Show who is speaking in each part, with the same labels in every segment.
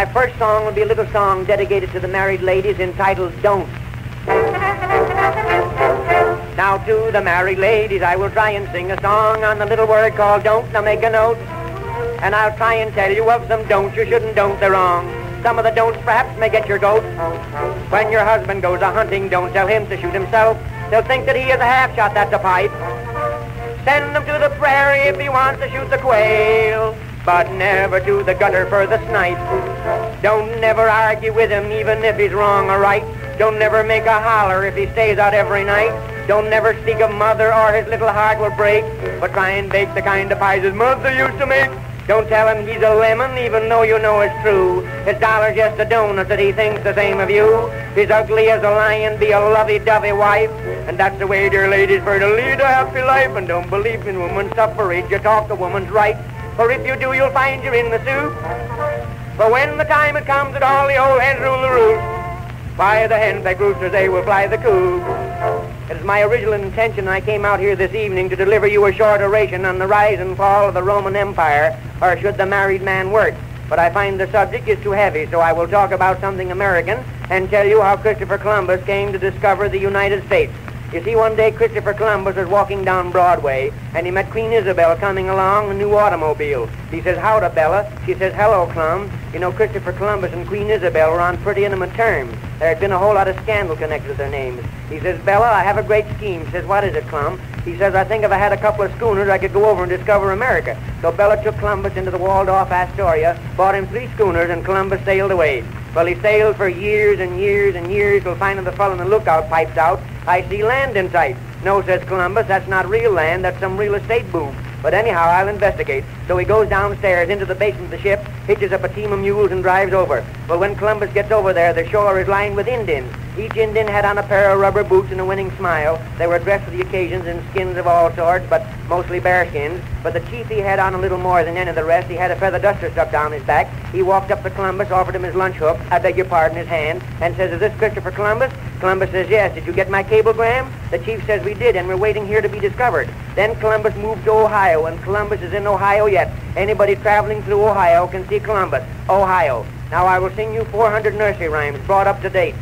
Speaker 1: first song will be a little song dedicated to the married ladies entitled Don't. Now to the married ladies I will try and sing a song on the little word called don't. Now make a note, and I'll try and tell you of some don'ts you shouldn't don't, they're wrong. Some of the don'ts perhaps may get your goat. When your husband goes a-hunting, don't tell him to shoot himself. They'll think that he is a half-shot, that's a pipe. Send him to the prairie if he wants to shoot the quail, but never to the gutter for the snipe. Don't never argue with him even if he's wrong or right. Don't never make a holler if he stays out every night. Don't never speak of mother or his little heart will break, but try and bake the kind of pies his mother used to make. Don't tell him he's a lemon even though you know it's true. His dollar's just a donut that he thinks the same of you. He's ugly as a lion, be a lovey-dovey wife. And that's the way, dear ladies, for to lead a happy life. And don't believe in woman's suffrage, you talk a woman's right. For if you do, you'll find you're in the soup. For when the time it comes that all the old hens rule the roost, why the hens like roosters, they will fly the coop. It is my original intention I came out here this evening to deliver you a short oration on the rise and fall of the Roman Empire, or should the married man work. But I find the subject is too heavy, so I will talk about something American and tell you how Christopher Columbus came to discover the United States. You see, one day Christopher Columbus was walking down Broadway, and he met Queen Isabel coming along in a new automobile. He says, "Howdy, Bella." She says, "Hello, Clum." You know, Christopher Columbus and Queen Isabel were on pretty intimate terms. There had been a whole lot of scandal connected with their names. He says, "Bella, I have a great scheme." She says, "What is it, Clum?" He says, "I think if I had a couple of schooners, I could go over and discover America." So Bella took Columbus into the walled-off Astoria, bought him 3 schooners, and Columbus sailed away. Well, he sailed for years and years and years till finally the fellow in the lookout pipes out, "I see land in sight." "No," says Columbus, "that's not real land, that's some real estate boob. But anyhow, I'll investigate." So he goes downstairs into the basement of the ship, hitches up a team of mules, and drives over. Well, when Columbus gets over there, the shore is lined with Indians. Each Indian had on a pair of rubber boots and a winning smile. They were dressed for the occasions in skins of all sorts, but mostly bear skins. But the chief, he had on a little more than any of the rest. He had a feather duster stuck down his back. He walked up to Columbus, offered him his lunch hook, I beg your pardon, his hand, and says, "Is this Christopher Columbus?" Columbus says, "Yes." "Did you get my cablegram?" The chief says, "We did, and we're waiting here to be discovered." Then Columbus moved to Ohio, and Columbus is in Ohio yet. Anybody traveling through Ohio can see Columbus. Ohio. Now I will sing you 400 nursery rhymes brought up to date.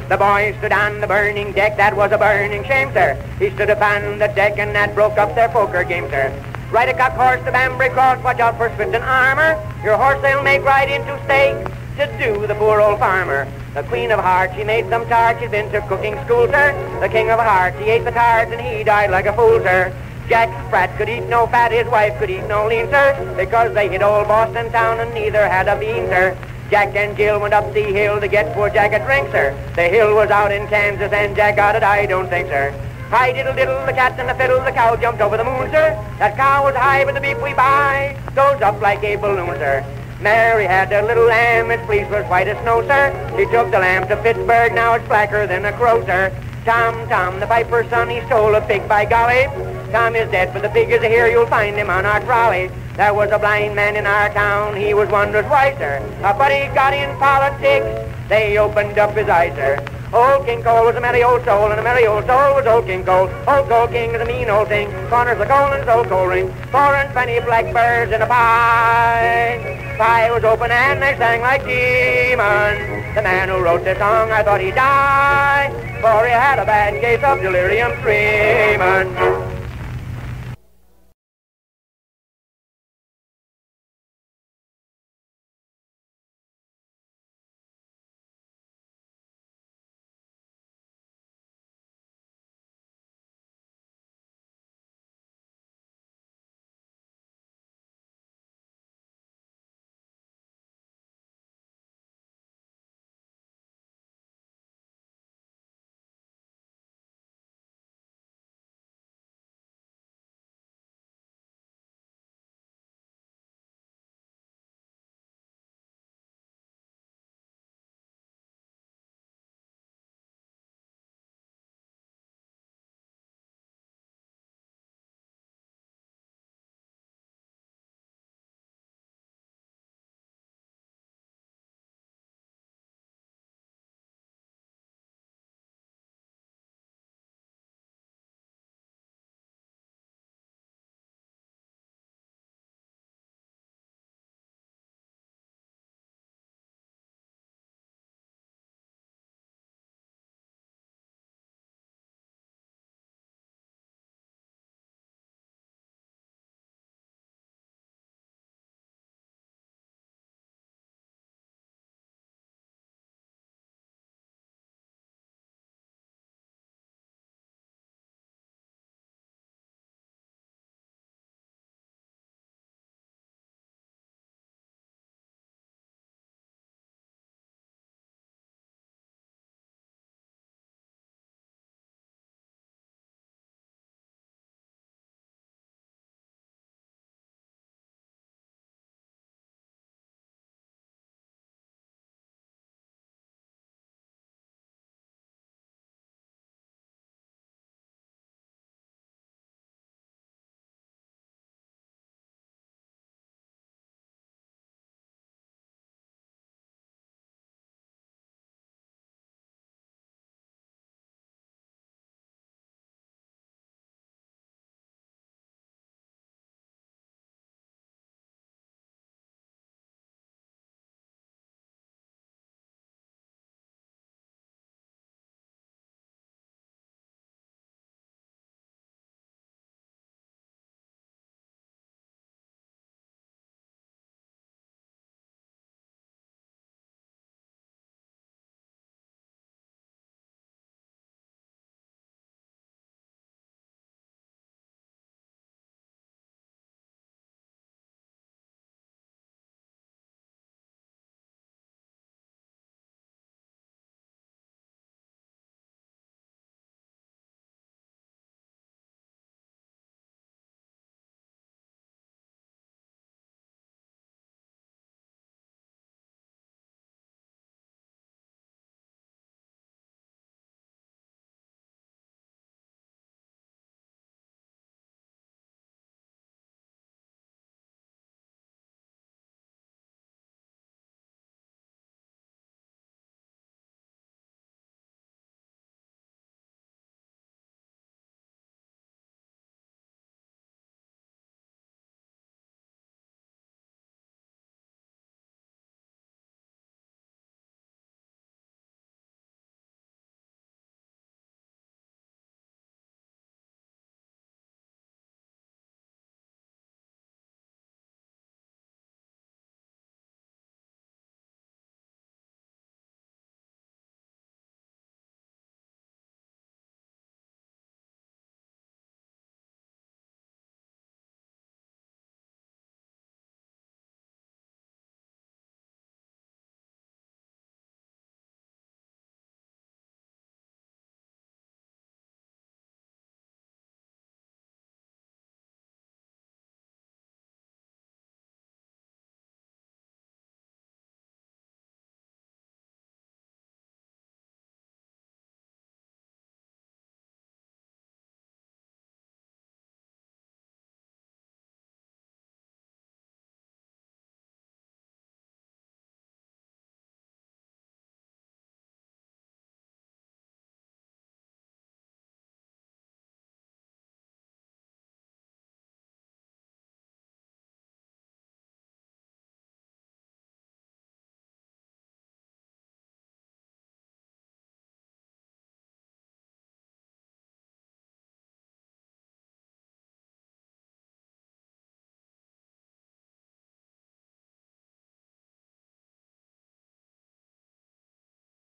Speaker 1: The boy stood on the burning deck, that was a burning shame, sir. He stood upon the deck and that broke up their poker game, sir. Ride a cock horse to Banbury Cross, watch out for spits and armor. Your horse they'll make right into stake to do the poor old farmer. The Queen of Hearts, she made some tarts, she'd been to cooking school, sir. The King of Hearts, he ate the tarts and he died like a fool, sir. Jack Sprat could eat no fat, his wife could eat no lean, sir, because they hit old Boston town and neither had a bean, sir. Jack and Jill went up the hill to get poor Jack a drink, sir. The hill was out in Kansas and Jack got it, I don't think, sir. Hi diddle diddle, the cat and the fiddle, the cow jumped over the moon, sir. That cow was high, but the beef we buy goes up like a balloon, sir. Mary had a little lamb, its fleece was white as snow, sir. She took the lamb to Pittsburgh, now it's blacker than a crow, sir. Tom, Tom, the piper's son, he stole a pig, by golly. Tom is dead, but the pig is here, you'll find him on our trolley. There was a blind man in our town, he was wondrous wise, sir. But he got in politics, they opened up his eyes, sir. Old King Cole was a merry old soul, and a merry old soul was old King Cole. Old Cole King is a mean old thing, corners the coal and his old coal ring. 4 and 20 blackbirds in a pie. Pie was open and they sang like demons. The man who wrote this song, I thought he'd die, for he had a bad case of delirium tremens.